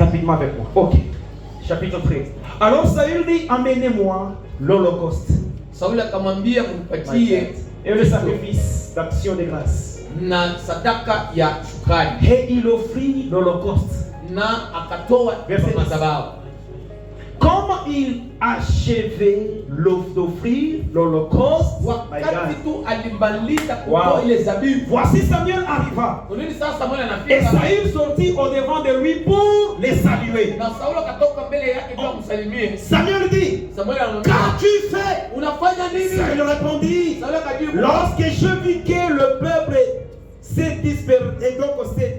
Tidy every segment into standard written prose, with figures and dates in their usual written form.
rapidement avec moi. Ok. Chapitre 13. Alors Saül dit, amenez-moi l'Holocauste. Sauli akamwambia mpatie Et le sacrifice d'action de grâce. na sadaka ya shukrani. Et il offrit l'Holocauste. Na akatoa madhabahu. Comme il achevait d'offrir l'Holocauste, wakati tu alimaliza kutoa ile zabibu, voici Samuel arriva. Unini sasa Samuel Et anafika. Saül sortit au devant de lui pour les saluer. Na Sauli akatoka mbele yake ili kumsalimie. Samuel dit, Samuel anamwambia, qu'as-tu fait? unafanya nini? Saül répondit, Sauli akajibu, lorsque je vis que le peuple s'est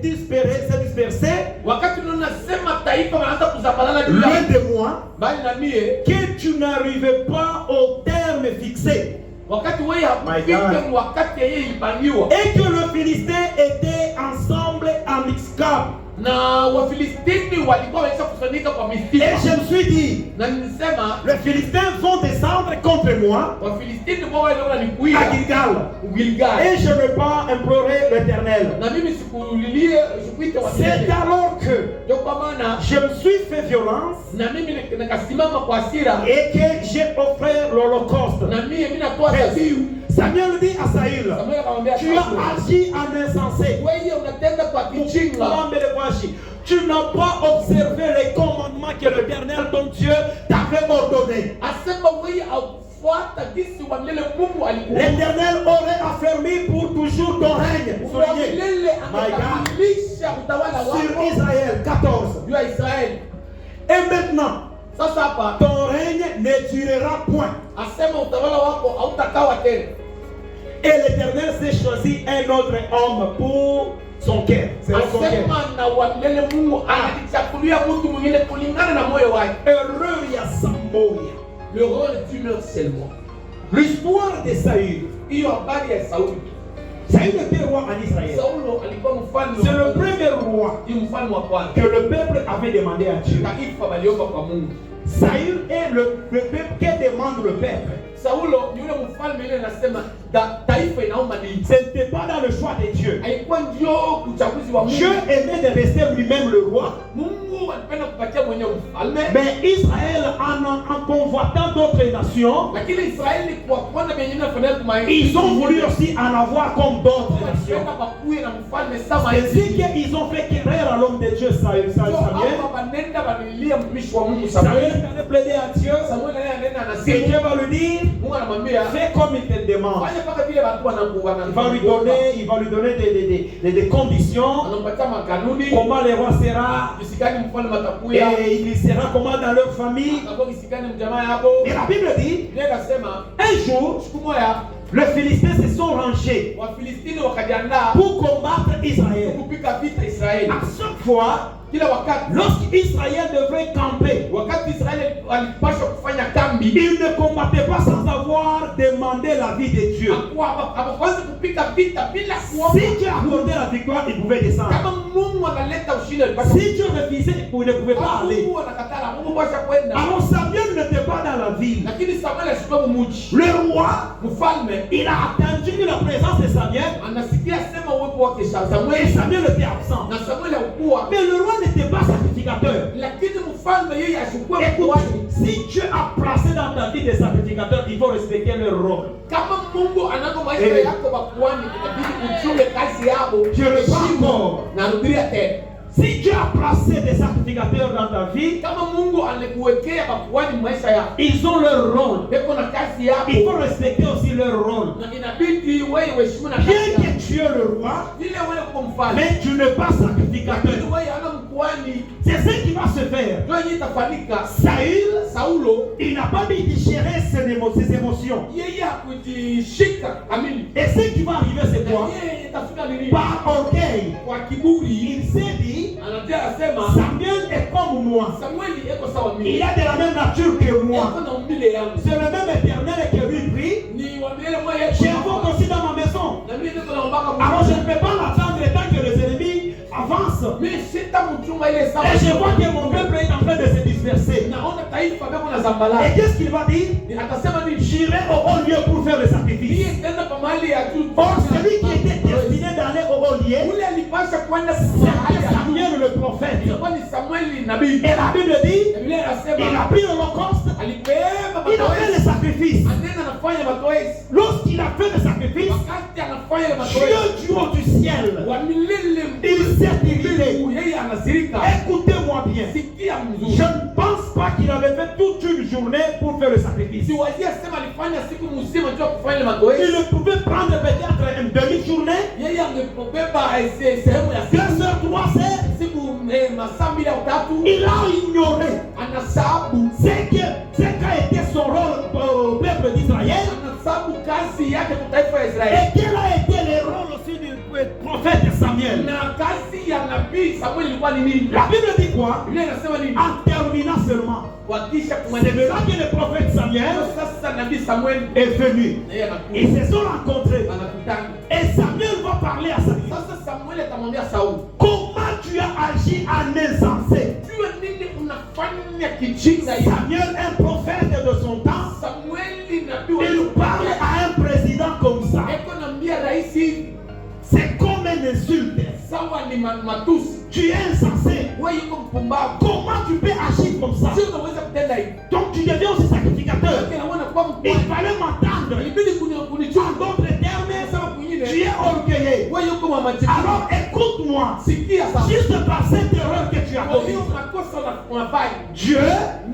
dispersé, wakati unasema taifa wanaanza kuzabalana juu loin yake, de moi, bali na mie, que tu n'arrivais pas au terme fixé, wakati wewe hakufika wakati yeye ilipangiwa, et que le Philistin était ensemble à Mixcap. na Wafilistini walikuwa wameshakusanyika kwa Et Mispa. je me suis dit, Na nilisema les Philistins vont descendre contre moi Wafilistini wao wale wananikuia à Gilgal. Gilgal. Et je ne vais pas implorer l'Éternel. Na mimi sikulilie sikuita C'est Wafilistini. alors que Ndio kwa maana je me suis fait violence na mimi nikasimama kwa hasira, et que j'ai offert l'Holocauste. na mimi natoa dhabihu. Samuel dit à Saül, Samuel akamwambia, tu as agi en insensé. wewe unatenda kwa kijinga. Tu n'as pas observé les commandements que l'Éternel ton Dieu t'avait ordonnés. Asema wewe aufuata jinsi wa milele Mungu alikuwa. L'Éternel aurait affermi pour toujours ton règne. Wa milele angekamilisha utawala Sur wako Israël 14. juu ya Israeli. Et maintenant, Sasa hapa ton règne ne durera point. asema utawala wako hautakawa tena. Et l'Éternel s'est choisi un autre homme pour son cœur. C'est son cœur. Asema na wa milele Mungu anajichagulia mtu mwingine kulingana na moyo wake. Heureux ya Samoria. Le rôle demeure seulement. L'histoire de Saül. Hiyo habari ya Sauli. Saül était roi en Israël. Saulo alikuwa mfalme. C'est le premier roi Ni mfalme wa kwanza. que le peuple avait demandé à Dieu. Taifa waliomba kwa Mungu. Saül est le peuple que demande le peuple. Saulo ni yule mfalme ile anasema taifa inaomba nini? Ce n'était pas dans le choix de Dieu. Haikuwa ndio uchaguzi wa Mungu. Dieu aimait de rester lui-même le roi. Mungu alipenda kupatia mwenyewe mfalme. Mais Israël en convoitant d'autres nations, Lakini Israeli kwa kuona vyenye vinafanya tumaini, ils ont voulu aussi en avoir comme d'autres nations. wanataka bakuwe na mfalme sama C'est hizi. ainsi qu'ils ont fait querelle à l'homme de Dieu, Samuel. Hapa banenda banilia mtumishi wa Mungu Samuel Samuel. allait plaider à Dieu. Samuel yeye anaenda Que anasema, Dieu va lui dire, Mungu anamwambia, fais comme il te demande. fanya paka vile watu wanakuwa Il va lui donner des conditions. anampatia makanuni, Comment le roi sera. kisikani mfalme atakuya, Et il sera comment dans leur famille. atakuwa kisikani mjamaa yako. Et la Bible dit, Ndiye akasema un jour, siku moja les Philistins se sont rangés Wafilistini wakajiandaa pour combattre Israël. kupika vita Israeli. À chaque fois, Kila wakati lorsqu'Israël devait camper, wakati Israeli walipaswa kufanya kambi, il ne combattait pas sans avoir demandé l'avis de Dieu. hapakwanza kupika vita bila kuomba. Si Dieu accordait la victoire, il pouvait descendre. Kama Mungu analeta ushindi alipaswa. Si Dieu refusait, il ne pouvait pas aller. Mungu anakatala, Mungu bwasha kwenda. Alors Samuel n'était pas dans la ville. Lakini Samuel alikuwa mumuji. Le roi, Mfalme il a attendu la présence de Samuel. anasikia sema uwepo wake Et Samuel, Samuel était absent. na Samuel hakuwa. Mais le roi n'était pas sacrificateur. Lakini mfalme yeye ashukue Écoute, kuwani. si Dieu a placé dans ta vie des sacrificateurs, il faut respecter leur rôle. Kama Mungu anako maisha yako bakuani, inabidi uchunge kazi yao. Je le pas encore. Narudia tena. Si Dieu a placé des sacrificateurs dans ta vie, Kama Mungu alikuwekea bakuani maisha yako, ils ont leur rôle. beko na kazi yako. Il faut respecter aussi leur rôle. Na inabidi wewe uheshimu na kazi Bien yako. que tu es le roi, Vile wewe kwa mfalme, mais tu n'es pas lakini sacrificateur. wewe hana mkuani, C'est ce qui va se faire. ndio yenye itafanyika. Saulo, il n'a pas mis de gérer ses émotions. Yeye hakujishika kamili. Et ce qui va arriver, c'est quoi? Yeye itafika nini? Par orgueil, Kwa kiburi, il s'est dit, anatia asema Samuel est comme moi. Samuel eko sawa mimi. Il a de la même nature que moi. Yako na umbile yangu. C'est le même éternel qui lui prie. Ni wamile moja J'invoque aussi dans ma maison. na mimi niko na mbaka Alors je ne peux pas l'attendre tant que les ennemis avancent. mimi sitamchunga ile sawa. Et je vois que mon peuple est en train de se disperser. Naona taifa beko na zambala. Et qu'est-ce qu'il va dire? Ni atasema ni J'irai au haut lieu pour faire le sacrifice. yeye tena kwa mahali ya juu. Or celui qui était destiné d'aller au haut lieu, Ule alipasha kwenda c'est mahali ya juu. Samuel le prophète. prophète. ilikuwa ni Samueli nabii. Et la Bible dit, Biblia inasema il a pris l'holocauste, alibeba il a fait le mazoezi, sacrifice. anena anafanya mazoezi. Lorsqu'il a fait le sacrifice, Wakati anafanya ile mazoezi, Dieu du haut du ciel, wa milele il s'est irrité. Mungu yeye anasirika. Écoutez-moi bien. Sikia Je mzuri. ne pense pas qu'il avait fait toute une journée pour faire le sacrifice. Siwazia sema alifanya siku mzima tu kufanya ile mazoezi. Il pouvait prendre peut-être une demi-journée, Yeye angepobeba sehemu ya 2 heures, 3 heures. siku masaa 2 au 3. Il a ignoré Anasabu ce qu'a été son rôle au peuple d'Israël anasabu kazi yake kwa taifa la Israeli. et quel a été le rôle aussi du prophète Samuel. Na kazi ya nabii Samuel ilikuwa ni nini? La Bible dit quoi? Biblia inasema nini? En terminant seulement. Wakisha C'est kumwendea là que le prophète Samuel sasa nabii Samuel est venu. yeye anakuja. Ils se sont rencontrés. Anakutana. Et Samuel va parler à Samuel. Sasa Samuel atamwambia Sauli, Comment tu as agi en insensé? jua nini unafanya kijinga hivi? Samuel, un prophète de son temps, Samueli nabii wa il parle à un président comme ça. eko naambia rais hivi, C'est comme une insulte. sawa ni matusi. Tu es insensé. Wewe yuko mpumbavu. Comment tu peux agir comme ça? Sio unaweza kutenda hivi. Donc tu deviens aussi sacrificateur. Wewe unaona kwa Il mkwani. fallait m'entendre. Ilibidi En kunichunga. d'autres termes, Sema kwingine. tu es orgueilleux. Wewe yuko mamatikio. Alors écoute-moi. Sikia sasa. Juste par cette erreur que tu as Kwa hiyo commise, makosa unafanya. Dieu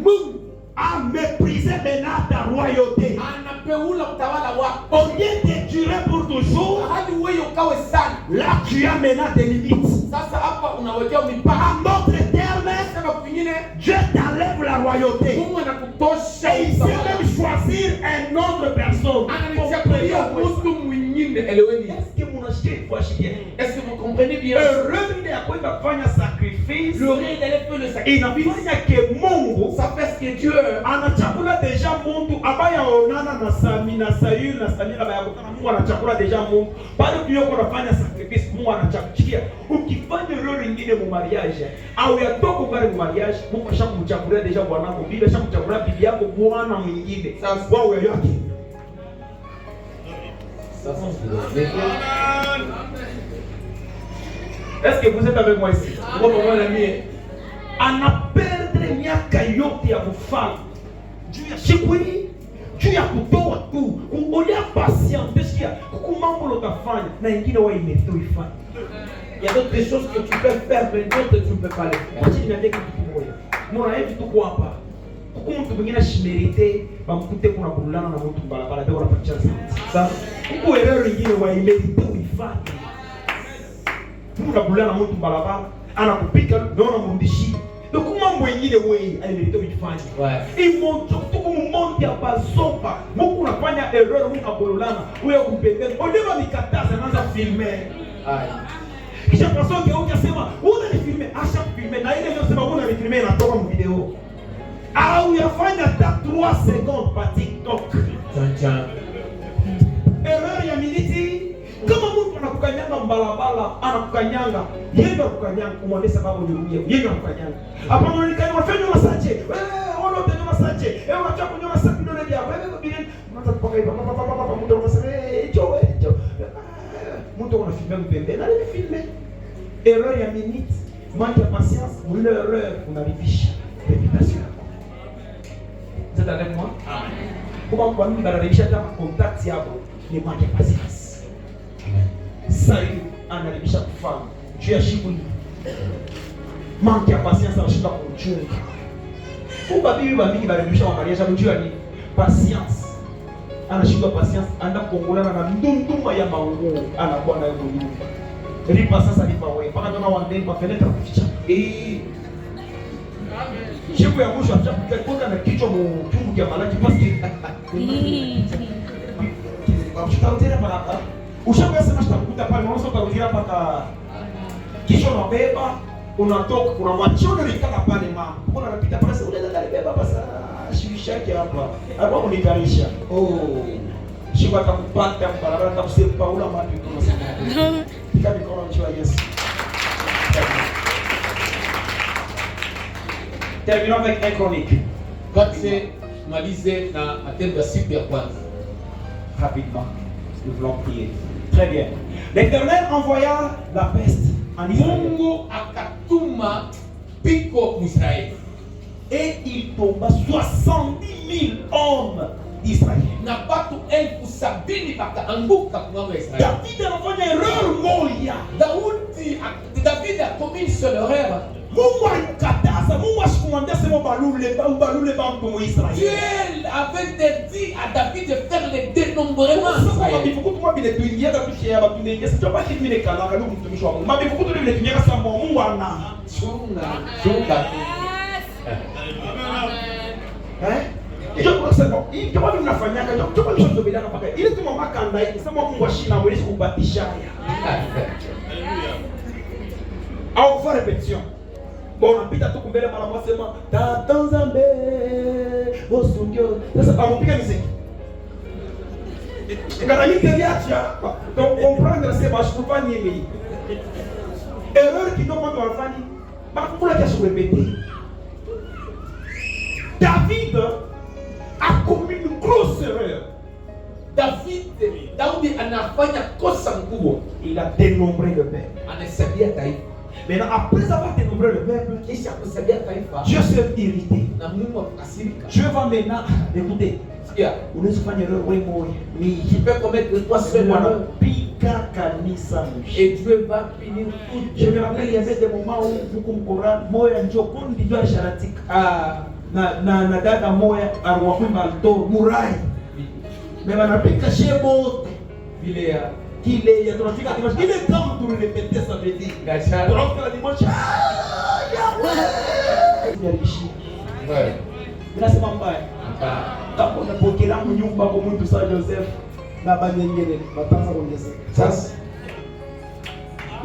Mungu a méprisé maintenant ta royauté. anapeula utawala wako. Au lieu de durer pour toujours, Hadi wewe ukawe sana. là tu as maintenant des limites. Sasa hapa unawekea mipaka. En d'autres termes, Sema kwingine Dieu t'enlève la royauté. Mungu anakutosha Et il sait utawala. même choisir une autre personne. Ananichagulia mtu mwingine. Eleweni. Est-ce que mon acheté est bien? Est-ce que vous comprenez bien? Heureux ile ya kwenda kufanya sacrifice. Le rei d'aller faire le sacrifice. Inafanya ke Mungu Ça fait ce que Dieu anachakula deja Mungu abaya onana na Sami na Sayuri na Samira baya kutana. Mungu anachakula deja Mungu. Bado tu yoko nafanya sacrifice, Mungu anachakuchikia. Ukifanya role nyingine mu mariage au ya toko pale mu mariage, Mungu ashakuchakulia deja bwana wako, bibi ashakuchakulia bibi yako bwana mwingine. Sasa wao yake. Ça c'est Est-ce que vous êtes avec moi ici? Kwa maana mimi Anaperdre miaka yote ya kufanya juu ya siku hii, juu ya kutoa tu, kuolia patiente. Sikia, kuku mambo utafanya na ingine wewe imeto ifanye. il y a d'autres choses que tu peux faire mais d'autres tu ne peux pas les faire. Wacha niambie kitu kimoja. Mbona hivi tuko hapa? Kuku mtu mwingine shimerite, bamkute kuna kulana na mtu barabara ndio unapatia sasa. Kuku erreur nyingine wewe imeto ifanye. Kuna kulana na mtu barabara, anakupika ndio unamrudishia. Donc mambo mengine wewe aimeto ifanye. Ouais. Imonto tuko mumonti ya bazopa. Mungu unafanya erreur Mungu abololana. Wewe kumpendeza. Ondeva mikataza anaanza filmer. Aye. Kisha pastor geuka sema, "Una ni filmer, acha filmer." Na ile ndio sema una ni filmer inatoka mu video. Au yafanya hata 3 secondes pa TikTok. Tiens. Erreur ya miniti. Kama mtu anakukanyanga mbalabala, anakukanyanga, yeye ndo anakukanyanga, umwambie sababu nirudia. Yeye ndo anakukanyanga. Hapa unaonekana unafanya masaje. Ona utanywa masaje. Unataka kunywa masaje ndio ndio. Wewe bila unaanza kupaka hivi. Mtu anasema, "Hicho." Mtu anafilmer mpembe. Na ile filme. Erreur ya minute, manque de patience, ou l'erreur unaribisha réputation yako. Vous êtes avec moi? Amen. Kwa kwa nini barabisha kama contact yako ni manque de patience. Sasa anaribisha kufanya. Juu ya shughuli. Manque de patience anashinda kuchunga. Kwa bibi mingi barabisha wa mariage anajua ni patience. Anashindwa patience, anaenda kuongolana na ndunduma ya manguo anakuwa nayo nyumba. Lipa sasa, lipa wewe. Paka tuna wandeni kwa fenêtre kuficha. Siku ya mwisho atakuja kutoka na kichwa mu chungu cha malaji pasi. Usharudia barabara. Ushakuwa sema tutakuta pale, unaanza utarudia paka kisha unabeba, unatoka, unamwachia unalikala pale mama. Mbona anapita pale sasa unaweza kalibeba basa shiwisha yake hapa. Hapo kunikarisha. Siku atakupata barabara atakusema Paula mapi tunasema. Pika mikono njoo Yesu. Terminons avec un chronique. Kati malize na matendo ya siku ya kwanza. Rapidement, nous voulons prier. Très bien. L'Éternel envoya la peste en Israël. Mungu akatuma biko Israeli. Et il tomba 70 000 hommes d'Israël. Na batu 70,000 bakaanguka kwa Israeli. David anafanya erreur moja. David a commis une seule erreur. Mungu alikataza, Mungu asikumwambia sema balule bantu mu Israeli. Dieu avait dit à David de faire le dénombrement. Sasa bifukutu mwa bile tuingia katika ya batu wengi. Sio basi mimi nekala ndio mtumishi wa Mungu. Mabifukutu bile tuingia kasa Mungu ana. Chunga. Ndio kwa sababu hii kama tunafanyaka ndio kwa sababu bila mpaka ile tu mama kanda hii sema Mungu ashina mwezi kubatisha haya. Au faire répétition. Bon, unapita tu kumbele mara moja sema tata Nzambe bosungyo. Sasa amupiga muziki. Ngara niteliacha. Donc comprendre c'est pas je peux pas nier. Erreur qui doit pas faire. Par contre, la question répétée. David a commis une grosse erreur. Daudi anafanya kosa mkubwa. Il a dénombré le peuple. Anahesabia taifa. Maintenant, après avoir dénombré le peuple, Kisha kuhesabia taifa. Dieu s'est irrité. Na Mungu akasirika. Dieu va maintenant, écoutez, Sikia, unaweza kufanya erreur wewe moja. tu peux commettre toi seul erreur. Pika kanisa mwisho. Et Dieu va punir tout. Je me rappelle, il y avait des moments où beaucoup me Coran, moya ndio kundi ndio sharatika. Na dada moya arwakwimba alto murai. Mais wanapika shebo Vile ya kile ya tunafika dimanche ile kama tu répéter ça veut dire gachana. tunafika dimanche Ouais. Inasema mbaya kama unapokea nyumba kwa mtu sa Joseph na bani nyingine batanza kuongeza sasa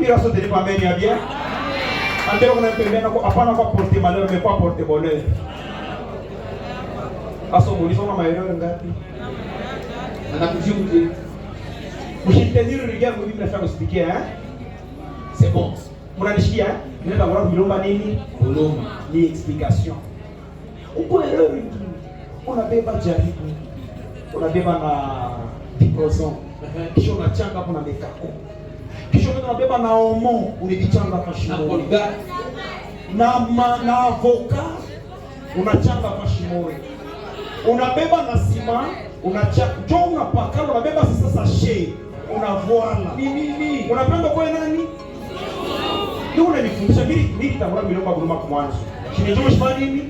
ila sote ni pambeni ya bien andero kuna pembeni kwa hapana kwa porter malheur mais pas porter bonheur aso muulizo na maeneo ngapi Anakujibu. Mshitenir rigueur mimi nafanya kusikia C'est bon. Mnanishikia nenda kwa milomba nini? Uloma. Ni explication. Uko erreur nyingine. Unabeba jaribu. Unabeba na diproson. Kisha unachanga hapo na mekako. Kisha unabeba na omo, unabichanga kwa Na shimo. Colgate. Na avocat unachanga kwa shimo. Unabeba na sima, unachanga, jo unapaka, unabeba sasa sachet, unavoala. Nini? Unapenda kwa nani? Ndio unanifundisha mimi nitaona milomba buluma kwa mwanzo. Kinijua shamba nini?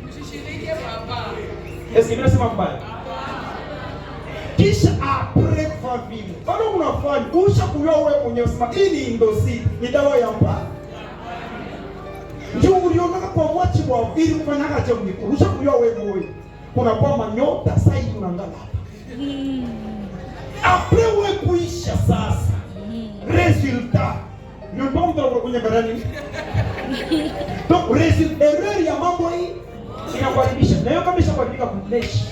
Est-ce que mimi nasema mbaya? Kisha après famille. Bado unafanya usha kuyoa wewe mwenyewe sema hii ni ndosi, ni dawa ya mbaya. Ndio uliona kwa mwachi wa ili kufanya kaje mliko. Usha kuyoa wewe mwenyewe. Kuna kwa manyota sasa hivi unaangalia hapa. Après wewe kuisha sasa. Resultat. Ndio ndio kwenye barani. Donc erreur ya mambo hii inakuharibisha. Na hiyo kama ishakuharibika kuneshi.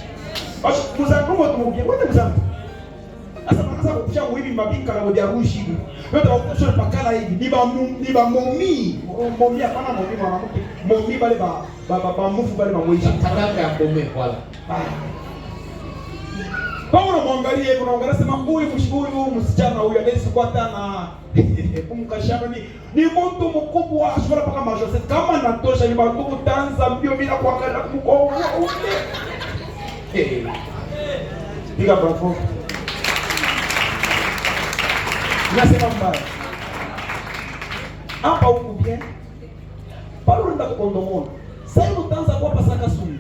Basi mzangumo tumugie kwenda mzangu. Sasa tunaanza kupisha hivi mabinka na moja rushi hivi. Yote wakusha pakala hivi. Ni ba momi. Momi hapana momi mwanamke. Momi bale ba mufu bale ba mwisha. Takanga ya pombe wala. Kwa unamwangalia hivi unaangalia sema huyu msichana huyu anayesukwata na kumkashana ni mtu mkubwa ashobora paka majose kama natosha ni bantu tanza mbio bila kuangalia kumko. Piga bravo. Nasema mbaya. Hapa huko bien. Pale unaenda kukondomona. Sasa utaanza kwa pasaka sumi.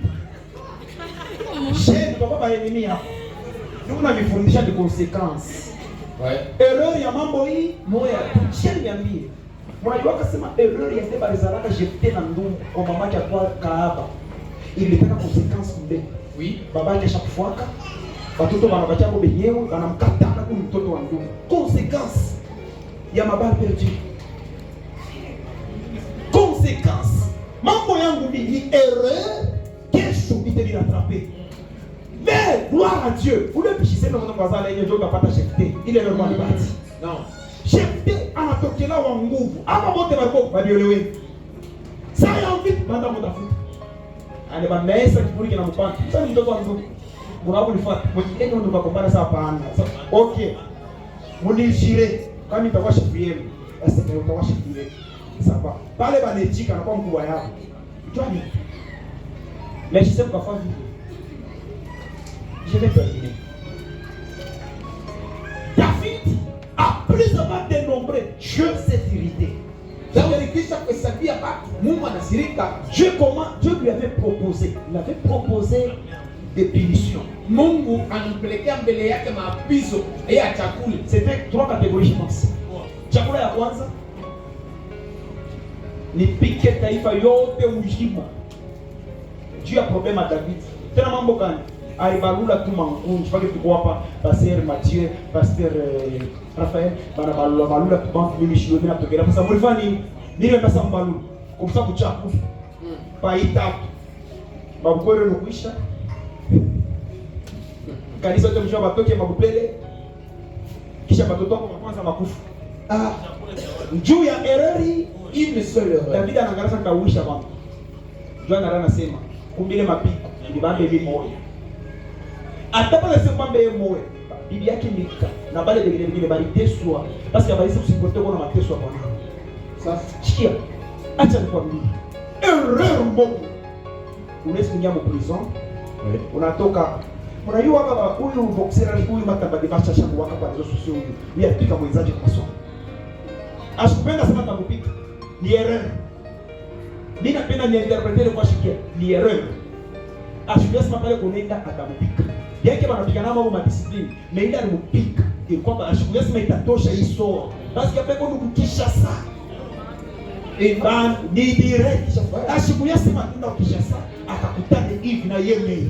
Shehe kwa baba yenini hapo. Unanifundisha ni consequence. Ouais. Erreur ya mambo hii moya tucheni niambie. Mwanajua akasema erreur ya Deba Rizalaka jepte na ndumu kwa mamake kwa Kaaba. Ilitaka consequence kumbe. Oui. Babake ashakufuaka. Watoto wanabacha kwa benyewe wanamkata na kwa mtoto wa ndumu. Consequence ya mabaya perdu. Consequence. Mambo yangu ni erreur kesho itarattraper. Mais gloire à Dieu. Vous le pichissez dans votre bazar là, il n'y a pas de chefté. Il est normal bâti. Non. Chefté anatokela wa nguvu. Ama bote bariko badiolewe. Sasa envie banda mtafuta. Ale banaesa kipuri kina mpanda. Sasa ni mtoto wa ndugu. Munabu lifuata. Mwingine ndio tukakombana sasa hapana. Okay. Munishire kama nitakuwa shefu yenu. Basi ndio utakuwa shefu yenu. Sasa pale banechika na kwa mkubwa yao. Johnny. Mais je sais pourquoi faire vivre. Je vais terminer. David, après avoir dénombré, Dieu s'est irrité. Dieu lui avait proposé. Il avait proposé des punitions. C'était 3 catégories, je pense. Chakula ya kwanza nipike taifa yote mzima. Dieu a problème à David. Tena mambo gani? Alibalula tu mangunji pake tuko hapa Pasteur Mathieu, Pasteur Raphaël, bana balula tu bantu mimi shule mimi natokea. Sasa mulifanya nini? Nile pesa mbalulu. Kumsa kuchapu. Paita. Babukore nukuisha. Kanisa yote mjua batoke mabupele. Kisha batoto wako kwanza makufu. Juu ya errori ile sio David anaangalia kawisha bwana. Joana anasema kumbile mapiko ni bambe bi moyo. Atapa sema bambe moyo. Bibi yake nika na bale vingine bali teswa parce que bali usipote kuna mateso bwana. Sasa sikia. Acha nikwambie. Erreur mboko. Unaweza kuingia mu prison. Unatoka unajua baba huyu boxer huyu matabadi bacha shabu waka kwa hizo sio huyu. Yeye apika mwenzaje kwa somo. Asipenda sana takupika. Ni erreur. Mimi napenda niinterpreter kwa shikia. Ni erreur. Asipenda sana pale kunaenda atamupika. Yake wanapigana mambo madiscipline. Meenda alimupika. Ili kwamba asipenda sana itatosha hii soa. Basi kapeko nukukisha sana. Iban ni direct. Asipenda sana tunda ukisha sana akakutana hivi na yeye.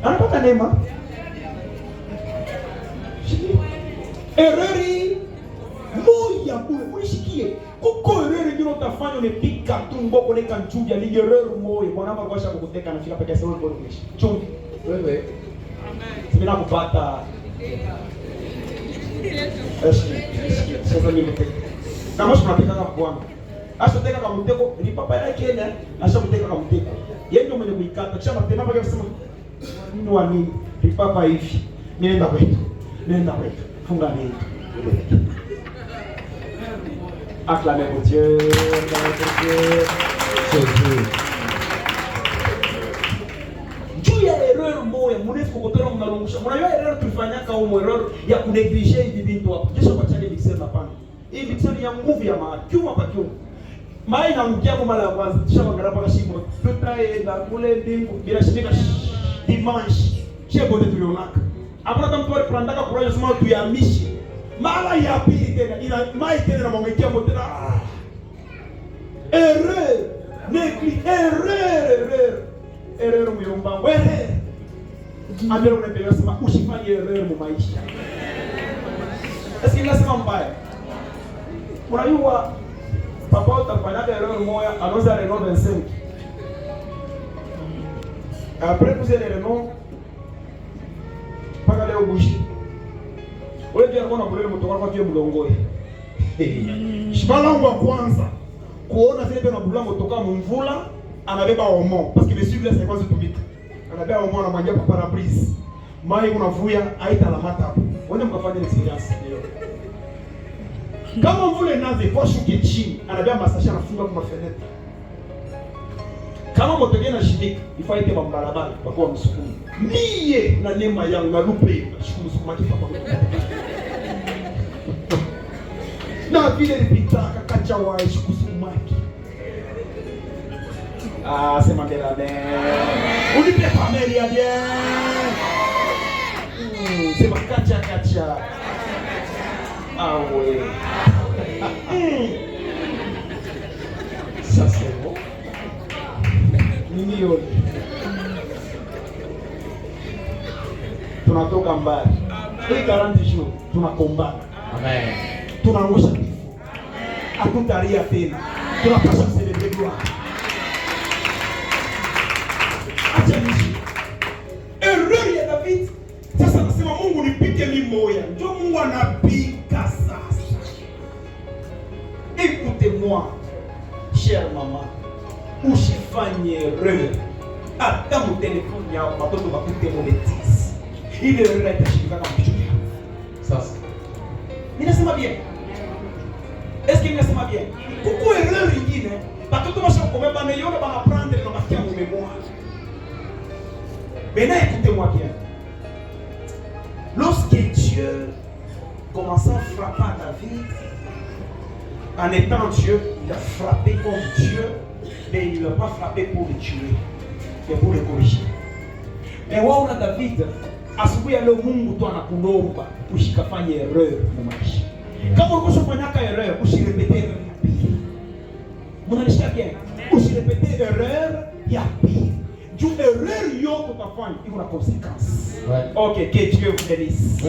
Anapata neema. Errori moya bure unishikie kuko errori ndio utafanya unepika tumbo koleka nchuja ni errori moya bwana mama kwa sababu kuteka na fika peke sababu bora umeshi chumvi wewe amen sina kupata sasa mimi mteka kama tunapika kama bwana asha teka kama mteko ni papa yake na asha mteka kama mteko yeye ndio mwenye kuikata kisha matema pake kusema nini wa nini ni papa hivi nenda kwetu funga nini acclamez pour Dieu, juu ya erreur moja mrefu kukotoa mnalungusha. Mnajua erreur tulifanyaka au erreur ya kuneglige hivi vitu hapo. Kesho pachane mixer na pana. Hii mixer ya nguvu ya kiuma kwa kiuma. Mai na mkia kwa mara ya kwanza kisha wangarapa kwa shimo. Tutaenda kule ndingu bila shirika dimanche. Chebo ndio tulionaka. Hakuna kama mtu alipandaka kuraje sema tuyamishi. Mara ya pili tena ina mai tena na mwangekea motena. Erreur, erreur muyomba wewe. Ambele unapenda sema usifanye erreur mu maisha. Sasa inasema mbaya. Unajua papa utafanya erreur moja anaweza renove 25. Après vous allez renove paka leo bushi. Wewe ndio unaona kulele mtoka kwa kiyo mlongoe. Shibalangu wa kwanza kuona zile bena bulango toka mvula anabeba omo parce que les suivre c'est quoi tumika. Anabeba omo na mwangia kwa parabrise. Mai unavuya aita la mata hapo. Wende mkafanya experience leo. Kama mvula inaanza kwa shuke chini, anabeba masasha anafunga kwa fenêtre. Kama motogea na shidika, ifaite mambarabara kwa kuwa msukumu. Mie na neema yangu na lupe, shukuru msukuma kifa kwa na vile nipitaka kacha wa shukuru msukuma. Sema mbela ne. Unipe familia bien. Sema kacha. Awe. Ça c'est bon. Nini tunatoka mbali. Hii 40 jours tunakombana. Amen. Tunaangusha kifo. Hatutaria tena. Tunapaswa celebrate gloire. Acha nishi. Erreur ya David. Sasa nasema Mungu nipike mimi moya. Ndio Mungu anapika sasa. Écoutez-moi, chère maman. Usifanye erreur. Hata mu telefoni yao watoto bakute monetize. Ile erreur itashika kama kichwa. Sasa. Ninasema bien. Est-ce que Biblia inasema bien. Kuko erreur nyingine, batoto bashakomea banaiona banaprendre na bakia mu mémoire. Maintenant écoutez-moi bien. Lorsque Dieu commença à frapper à David, en étant Dieu, il a frappé comme Dieu, mais il ne l'a pas frappé pour le tuer, mais pour le corriger. Mais waona David, asubuhi ya leo Mungu tu anakuomba usikafanye erreur mu maisha. Kama ukishafanyaka erreur, usirepete erreur ya pili. Mnanisikia bien? Usirepete erreur ya pili. Juu erreur yote utafanya iko na conséquence. Ouais. OK, que Dieu vous bénisse.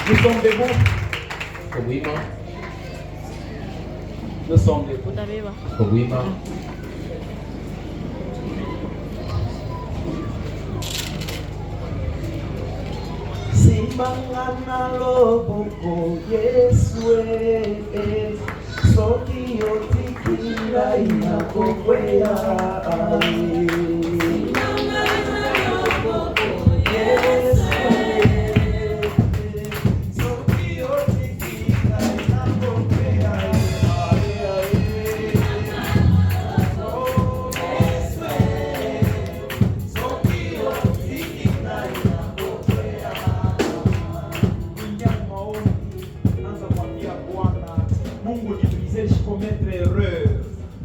Nous sommes debout. Nous sommes debout. Simbangana loboko Yesue soki otikira inakokwea Simbangana loboko Yesue soki otikira inakokwea commettre erreur.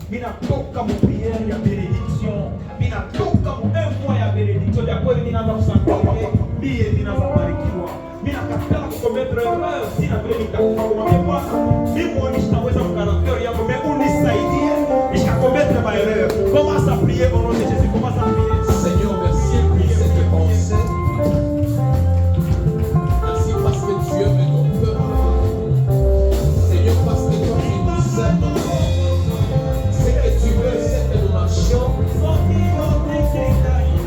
Mina toka mu prière ya bénédiction. Mina toka mu mois ya bénédiction. Ya kweli ninaanza kusangilia. Mie ninaanza kubarikiwa. Mina katala commettre erreur. Sina vile nitakuwa Bwana. Mimi nitaweza kukarakter yako mais unisaidie. Nisha commettre ma erreur. Commence à prier au nom de Jésus. Commence à prier. Seigneur, merci pour cette pensée. Merci parce que Dieu me donne peur. Seigneur, parce que toi tu nous aimes. C'est que tu veux, c'est que nous marchions.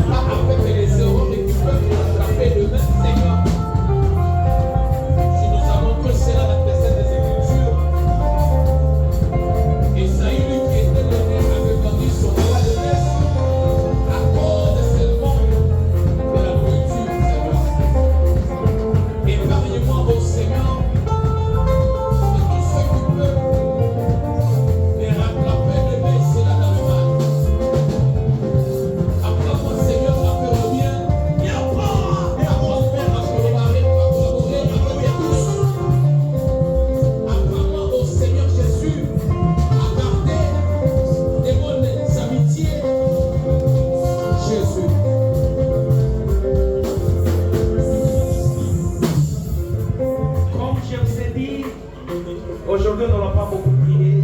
Pas avec les erreurs et qui peuvent nous attraper demain, Seigneur. Si nous savons que c'est la précède des Écritures. Et Saül qui était donné avait perdu son roi de l'aise à cause seulement de la nourriture, Seigneur. Épargne-moi, ô Seigneur, de tout ce qui peut me rattraper de baisser la normale. Apprends-moi, Seigneur, à faire le bien. Et apprends-moi à collaborer, à collaborer avec tous. Apprends-moi, ô Seigneur Jésus, à garder des bonnes amitiés. Jésus. Comme je vous ai dit, aujourd'hui nous n'allons pas beaucoup prier.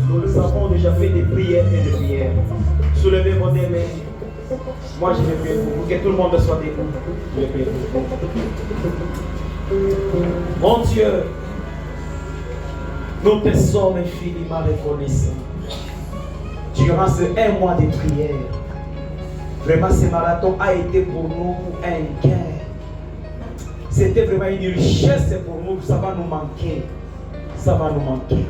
Nous avons déjà fait des prières et des prières. Soulevez vos deux mains. Moi je vais prier pour vous. Que tout le monde soit debout. Je vais prier pour vous. Mon Dieu, nous te sommes infiniment reconnaissants. Durant ce 1 mois de prière, vraiment ce marathon a été pour nous un gain. C'était vraiment une richesse pour nous, ça va nous manquer. Ça va nous manquer.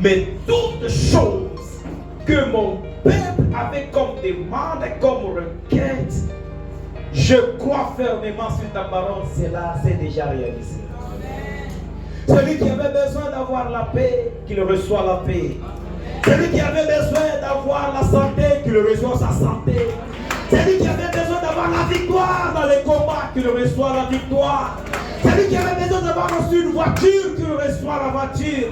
Mais toutes choses que mon peuple avait comme demande, comme requête, je crois fermement sur ta parole, cela s'est déjà réalisé. Celui qui avait besoin d'avoir la paix, qu'il reçoit la paix. Celui qui avait besoin d'avoir la santé, qu'il reçoit sa santé. Celui qui avait besoin d'avoir la victoire dans les combats, qu'il reçoit la victoire. Celui qui avait besoin d'avoir aussi une voiture, qu'il reçoit la voiture.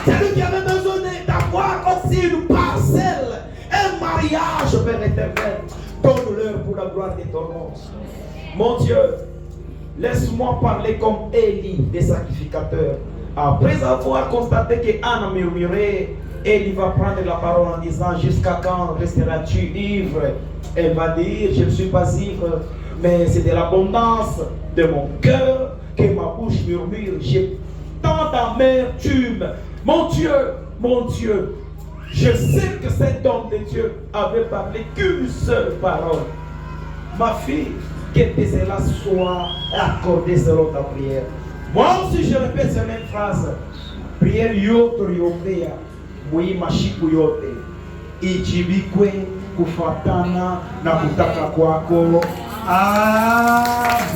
Celui qui avait besoin d'avoir aussi une parcelle, un mariage, Père éternel, donne-leur pour la gloire de ton nom. Mon Dieu, laisse-moi parler comme Élie, des sacrificateurs. Après avoir constaté qu'Anne a murmuré, Élie va prendre la parole en disant: jusqu'à quand resteras-tu ivre? Elle va dire: je ne suis pas ivre, mais c'est de l'abondance de mon cœur que ma bouche murmure. J'ai tant d'amertume. Mon Dieu, je sais que cet homme de Dieu avait parlé qu'une seule parole. Ma fille, que cela soit accordé selon ta prière. Moi aussi je répète cette même phrase. Prière yote uliyopea mwi mashiku yote ijibikwe kufuatana na kutaka kwako. Amen.